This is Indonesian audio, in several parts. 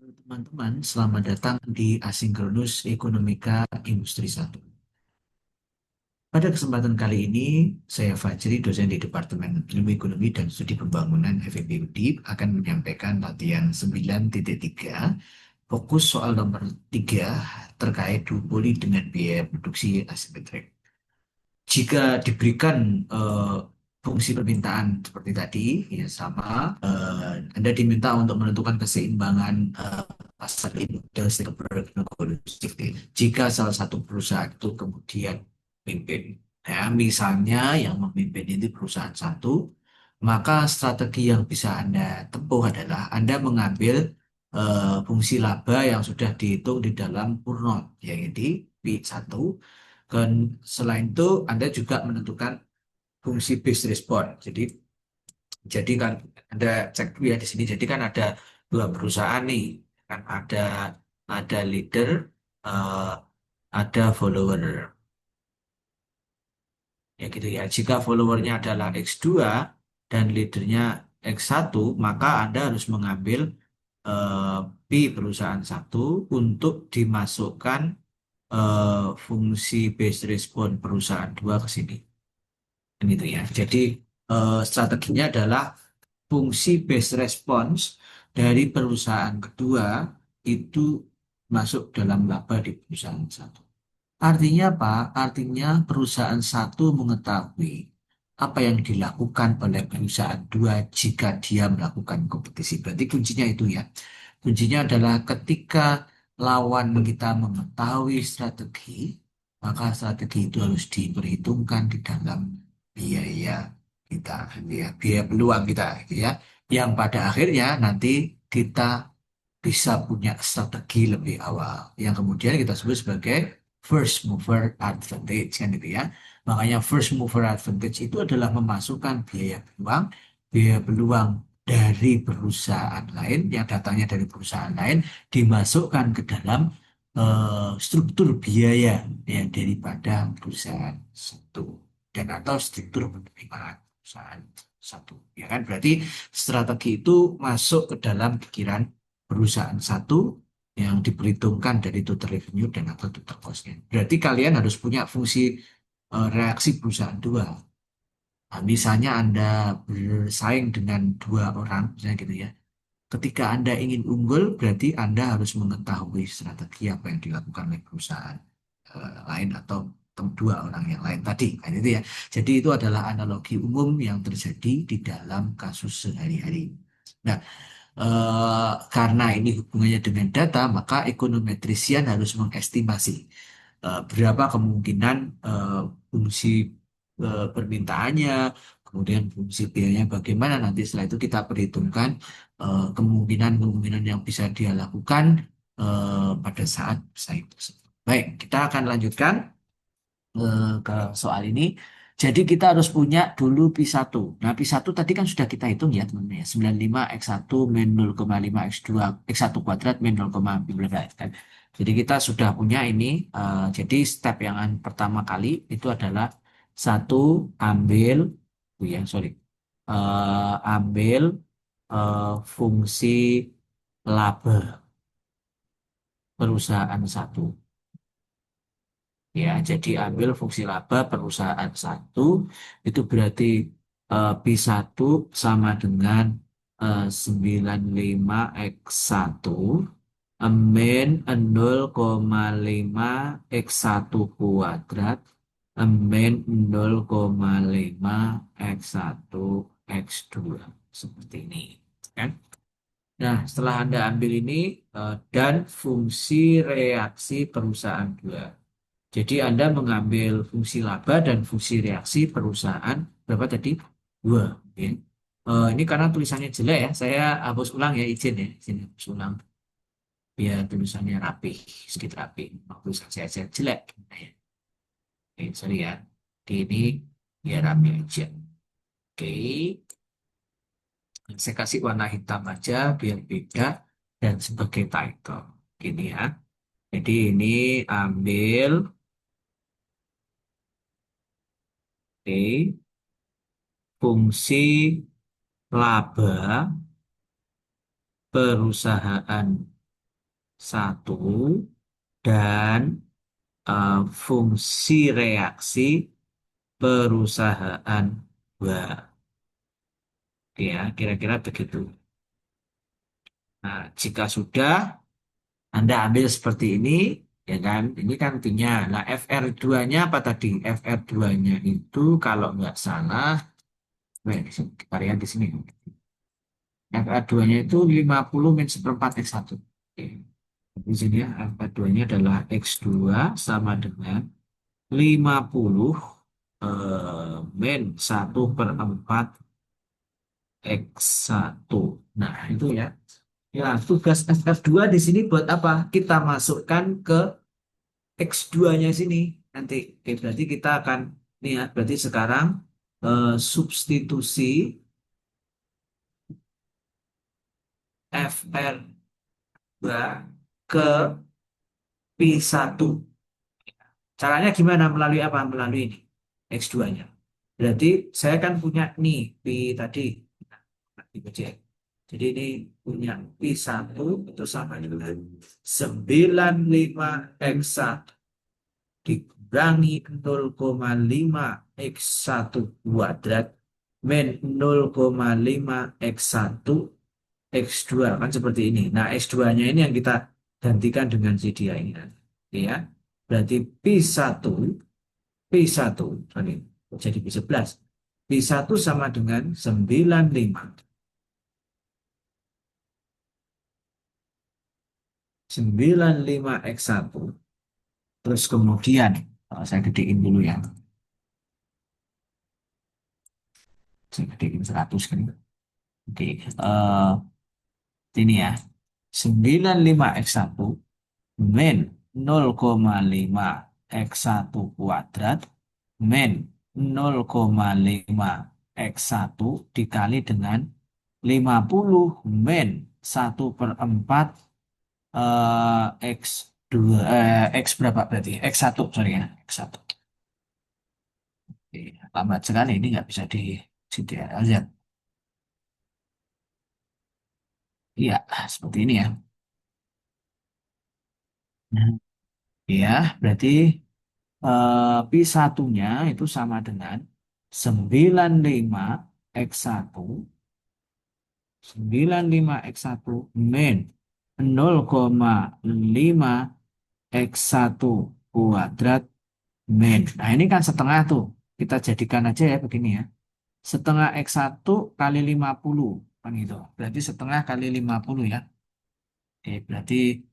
Teman-teman, selamat datang di Asinkronus Ekonomika Industri 1. Pada kesempatan kali ini, saya Fajri, dosen di Departemen Ilmu Ekonomi dan Studi Pembangunan FEB Undip, akan menyampaikan latihan 9.3, fokus soal nomor 3 terkait duopoli dengan biaya produksi asimetrik. Jika diberikan fungsi permintaan seperti tadi, ya sama, Anda diminta untuk menentukan keseimbangan pasar ini dan stakeholder safety. Jika salah satu perusahaan itu kemudian memimpin, ya, misalnya yang memimpin ini perusahaan satu, maka strategi yang bisa Anda tempuh adalah Anda mengambil fungsi laba yang sudah dihitung di dalam Purnon, yaitu P1. Dan selain itu, Anda juga menentukan fungsi base response. Jadi kan Anda cek dulu ya di sini. Jadi kan ada dua perusahaan nih, kan ada leader, eh, ada follower, ya gitu ya. Jika followernya adalah X2 dan leadernya X1, maka Anda harus mengambil eh, P perusahaan satu untuk dimasukkan fungsi base response perusahaan dua ke sini. Kan gitu ya. Jadi strateginya adalah fungsi base response dari perusahaan kedua itu masuk dalam laba di perusahaan satu. Artinya apa? Artinya perusahaan satu mengetahui apa yang dilakukan oleh perusahaan dua jika dia melakukan kompetisi. Berarti kuncinya itu ya. Kuncinya adalah ketika lawan kita mengetahui strategi, maka strategi itu harus diperhitungkan di dalam biaya kita, ya, biaya peluang kita, gitu ya. Yang pada akhirnya nanti kita bisa punya strategi lebih awal, yang kemudian kita sebut sebagai first mover advantage, kan gitu ya. Makanya first mover advantage itu adalah memasukkan biaya peluang dari perusahaan lain yang datangnya dari perusahaan lain dimasukkan ke dalam struktur biaya ya daripada perusahaan satu dan atau struktur penerimaan perusahaan satu, ya kan, berarti strategi itu masuk ke dalam pikiran perusahaan satu yang diperhitungkan dari total revenue dan atau total cost-nya. Berarti kalian harus punya fungsi reaksi perusahaan dua. Nah, misalnya Anda bersaing dengan dua orang, misalnya gitu ya. Ketika Anda ingin unggul, berarti Anda harus mengetahui strategi apa yang dilakukan oleh perusahaan lain atau dua orang yang lain tadi. Nah, itu ya. Jadi itu adalah analogi umum yang terjadi di dalam kasus sehari-hari. Nah, karena ini hubungannya dengan data, maka ekonometrisian harus mengestimasi berapa kemungkinan fungsi permintaannya, kemudian fungsi biayanya bagaimana. Nanti setelah itu kita perhitungkan kemungkinan-kemungkinan yang bisa dia lakukan pada saat bersaing tersebut. Baik, kita akan lanjutkan ke soal ini. Jadi kita harus punya dulu Pi1. Nah, Pi1 tadi kan sudah kita hitung ya teman-teman ya. 95 X1 min 0,5 X2 X1 kuadrat min 0,15 kan. Jadi kita sudah punya ini. Jadi step yang pertama kali itu adalah satu, ambil, oh ya sorry, ambil fungsi laba perusahaan satu. Ya, jadi ambil fungsi laba perusahaan satu, itu berarti P1 sama dengan 95 X1 min 0,5 X1 kuadrat min 0,5 X1 X2. Seperti ini. Kan? Nah, setelah Anda ambil ini dan fungsi reaksi perusahaan 2. Jadi Anda mengambil fungsi laba dan fungsi reaksi perusahaan berapa tadi? Dua. Ya. Ini karena tulisannya jelek ya, saya hapus ulang ya, izin ya, izin hapus ulang biar tulisannya rapi, sedikit rapi. Tulisan saya jelek. Nah, ya. Oke, sorry ya. Oke, ini biar rapi aja. Oke, saya kasih warna hitam aja biar beda dan sebagai title. Gini ya. Jadi ini ambil, oke, fungsi laba perusahaan satu dan fungsi reaksi perusahaan dua. Ya, kira-kira begitu. Nah, jika sudah Anda ambil seperti ini, ya kan? Ini kan P-nya. Nah, FR2-nya apa tadi? FR2-nya itu kalau nggak salah, kita lihat di sini. FR2-nya itu 50 min seperempat X1. Oke. Di sini ya, FR2-nya adalah X2 sama dengan 50 min 1/4 X1. Nah, itu ya. Ya, tugas FF2 di sini buat apa? Kita masukkan ke X2-nya sini. Nanti, oke, berarti kita akan, nih ya, berarti sekarang substitusi FR2 ke P1. Caranya gimana? Melalui apa? Melalui ini, X2-nya. Berarti saya kan punya nih, P tadi. Dikecil. Jadi ini punya P1 itu sama dengan 95 X1 dikurangi 0,5 X1 kuadrat min 0,5 X1 X2 kan seperti ini. Nah, X2-nya ini yang kita gantikan dengan si dia ini. Oke ya. Berarti P1 sorry, jadi P11. P1 sama dengan 95. 95 X1. Terus kemudian, saya gedein dulu ya. Saya gedein 100 kan. Oke, ini ya. 95 X1 min 0,5 X1 kuadrat min 0,5 X1 dikali dengan 50 min 1/4 X2 X berapa berarti? X1 sorry ya, X1. Oke, lambat sekali ini nggak bisa di CTRL Z. Iya, seperti ini ya. Nah, ya, berarti P1-nya itu sama dengan 95 X1 95 X1 min 0,5 X1 kuadrat min. Nah, ini kan setengah tuh. Kita jadikan aja ya begini ya. Setengah X1 kali 50 kan gitu. Berarti setengah kali 50 ya. Oke, berarti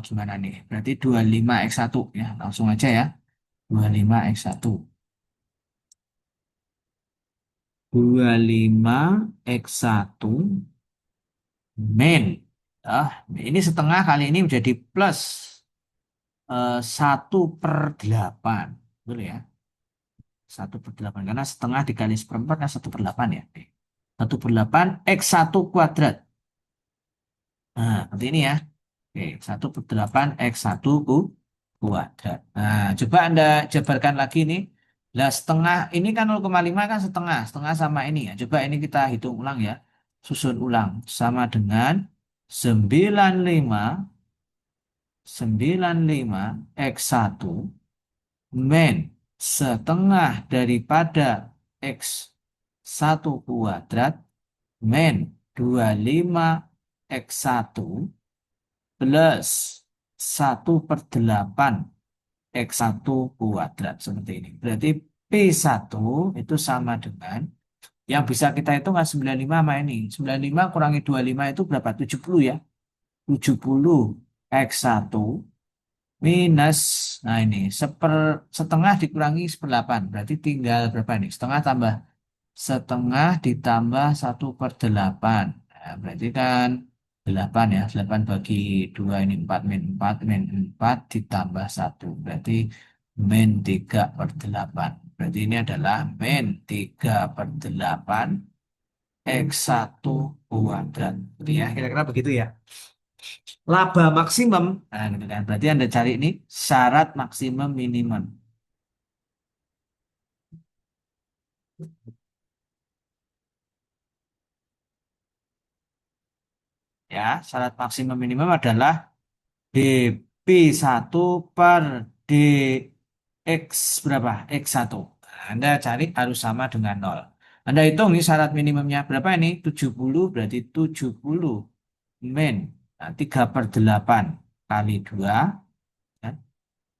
gimana nih? Berarti 25 X1 ya. Langsung aja ya. 25 X1. 25 X1 min. Ini setengah kali ini menjadi plus 1/8. Betul ya? 1/8. Karena setengah dikali seperempat kan 1/8 ya. Oke. 1/8 X1 kuadrat. Nah, seperti ini ya. Oke, 1/8 X1 kuadrat. Nah, coba Anda jabarkan lagi nih. Lah setengah ini kan 0,5 kan setengah. Setengah sama ini ya. Coba ini kita hitung ulang ya. Susun ulang. Sama dengan 95 X1 min setengah daripada X1 kuadrat min 25 X1 plus 1/8 X1 kuadrat seperti ini. Berarti P1 itu sama dengan yang bisa kita hitung kan 95 sama ini. 95 kurangi 25 itu berapa? 70 ya. 70 X1 minus, nah ini, setengah dikurangi 1/8. Berarti tinggal berapa nih? Setengah ditambah 1/8. Nah, berarti kan 8 ya. 8 bagi 2 ini 4 min 4 min 4 ditambah 1. Berarti min 3/8. Berarti ini adalah min 3/8 X1 kuadrat. Jadi ya, kira-kira begitu ya. Laba maksimum, nah, gitu kan. Berarti Anda cari ini syarat maksimum minimum. Ya, syarat maksimum minimum adalah DP1 per DX berapa? X1. Anda cari harus sama dengan nol. Anda hitung nih syarat minimumnya berapa ini? 70 berarti 70 min. Nah, 3 per 8 kali 2.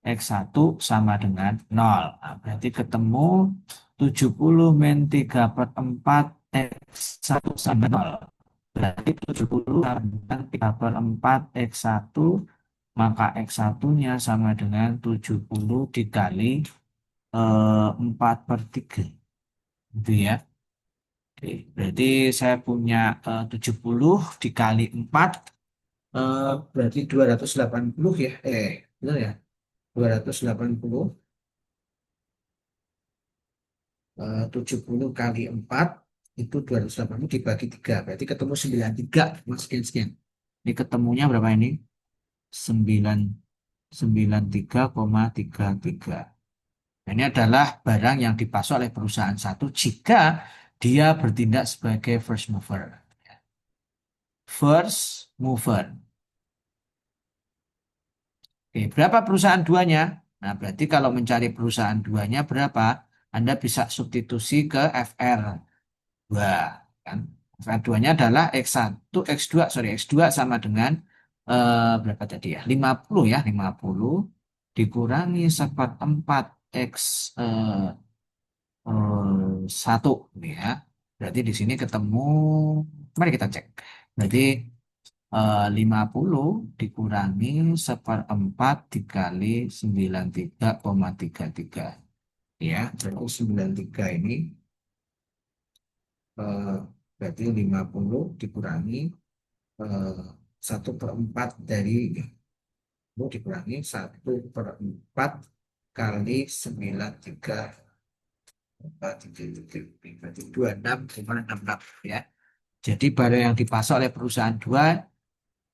X1 sama dengan nol. Nah, berarti ketemu 70 min 3 per 4 X1 sama nol. Berarti 70 sama dengan 3 per 4 X1, maka X1-nya sama dengan 70 dikali 4 per 3. Gitu ya. Oke, berarti saya punya 70 dikali 4, berarti 280 ya. Benar ya? 280. 70 kali 4 itu 280 dibagi 3. Berarti ketemu 93. Mas, sekian, sekian. Ini ketemunya berapa ini? 9, 93,33. Ini adalah barang yang dipasok oleh perusahaan satu jika dia bertindak sebagai first mover. First mover. Oke, berapa perusahaan duanya? Nah, berarti kalau mencari perusahaan duanya berapa? Anda bisa substitusi ke FR. Dua kan. F2-nya adalah X1, X2, sorry, X2 sama dengan berapa tadi ya? 50 ya, 50 dikurangi seperempat X eh, 1 ya. Berarti di sini ketemu, mari kita cek. Berarti 50 dikurangi seperempat dikali 93,33 ya. Berarti 93 ini eh, berarti 50 dikurangi eh, 1/4 dari itu dikurangi 1/4 kali 93 berarti 26,66 ya. Jadi barang yang dipasok oleh perusahaan dua,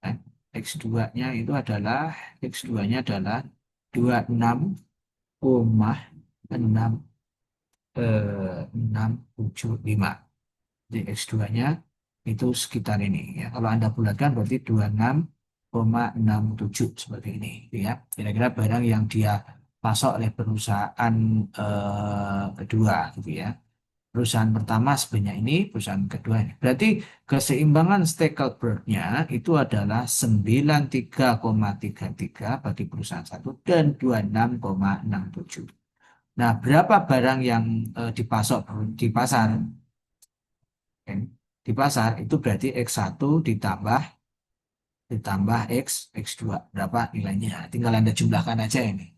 eh, X2-nya itu adalah X2-nya adalah 26,6 675. Jadi X2-nya itu sekitar ini ya. Kalau Anda bulatkan berarti 26,67 seperti ini ya. Kira-kira barang yang dia pasok oleh perusahaan kedua gitu ya. Perusahaan pertama sebanyak ini, perusahaan kedua ini. Berarti keseimbangan Stackelberg-nya itu adalah 93,33 bagi perusahaan satu dan 26,67. Nah, berapa barang yang dipasok di pasar? Kan? Di pasar itu berarti X1 ditambah X2. Berapa nilainya? Tinggal Anda jumlahkan aja ini.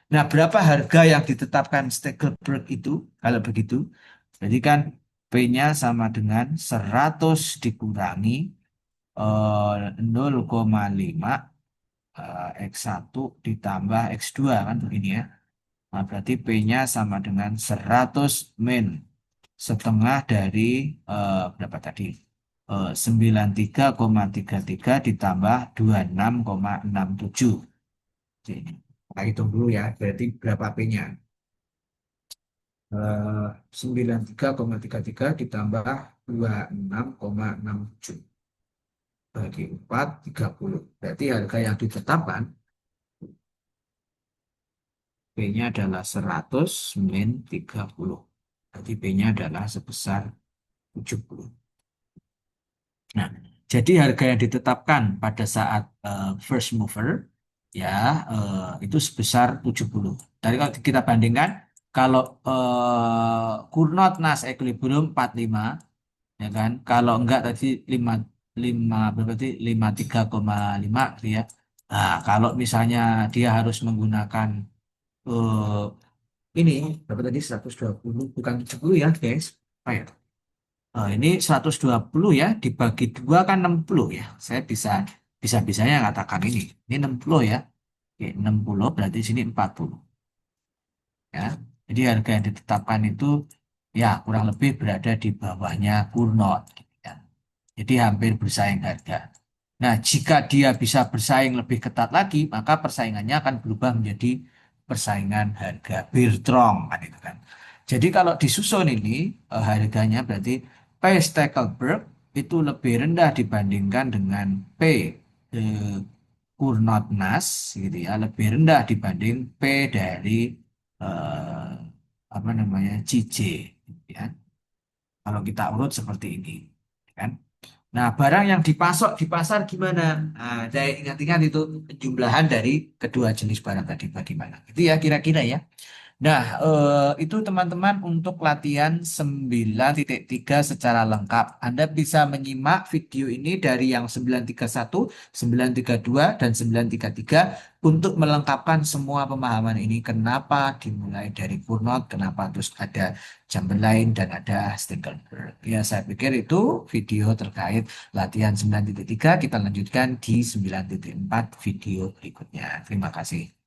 Nah, berapa harga yang ditetapkan Stackelberg itu? Kalau begitu, jadi kan P-nya sama dengan 100 dikurangi 0,5 X1 ditambah X2 kan begini ya. Nah, berarti P-nya sama dengan 100 min setengah dari berapa tadi? 93,33 ditambah 26,67. Jadi, kita hitung dulu ya, berarti berapa P-nya? 93,33 ditambah 26,67 bagi 4, 30. Berarti harga yang ditetapkan P-nya adalah 100 min 30. Berarti P-nya adalah sebesar 70. Nah, jadi harga yang ditetapkan pada saat first mover ya itu sebesar 70. Tadi kalau kita bandingkan kalau Cournot Nas Equilibrium 45 ya kan. Kalau enggak tadi 5 5 berarti 53,5 gitu ya. Nah, kalau misalnya dia harus menggunakan eh, ini berapa tadi 120 bukan 70 ya, guys. Oh ya. Ini 120 ya, dibagi dua kan 60 ya. Saya bisa-bisanya katakan ini. Ini 60 ya. Oke, 60 berarti sini 40 ya. Jadi harga yang ditetapkan itu ya kurang lebih berada di bawahnya Kurnot. Gitu ya. Jadi hampir bersaing harga. Nah, jika dia bisa bersaing lebih ketat lagi, maka persaingannya akan berubah menjadi persaingan harga Birtrong kan itu kan. Jadi kalau disusun ini harganya berarti P Stackelberg itu lebih rendah dibandingkan dengan P Cournot-Nas gitu ya lebih rendah dibanding P dari eh, apa namanya CJ gitu ya. Kalau kita urut seperti ini, kan? Nah, barang yang dipasok di pasar gimana? Nah, saya ingat-ingat itu penjumlahan dari kedua jenis barang tadi bagaimana? Itu ya kira-kira ya. Nah, itu teman-teman untuk latihan 9.3 secara lengkap. Anda bisa menyimak video ini dari yang 931, 932, dan 933 untuk melengkapkan semua pemahaman ini. Kenapa dimulai dari Purnot, kenapa terus ada Chamberlain dan ada Stekelberg. Ya, saya pikir itu video terkait latihan 9.3. Kita lanjutkan di 9.4 video berikutnya. Terima kasih.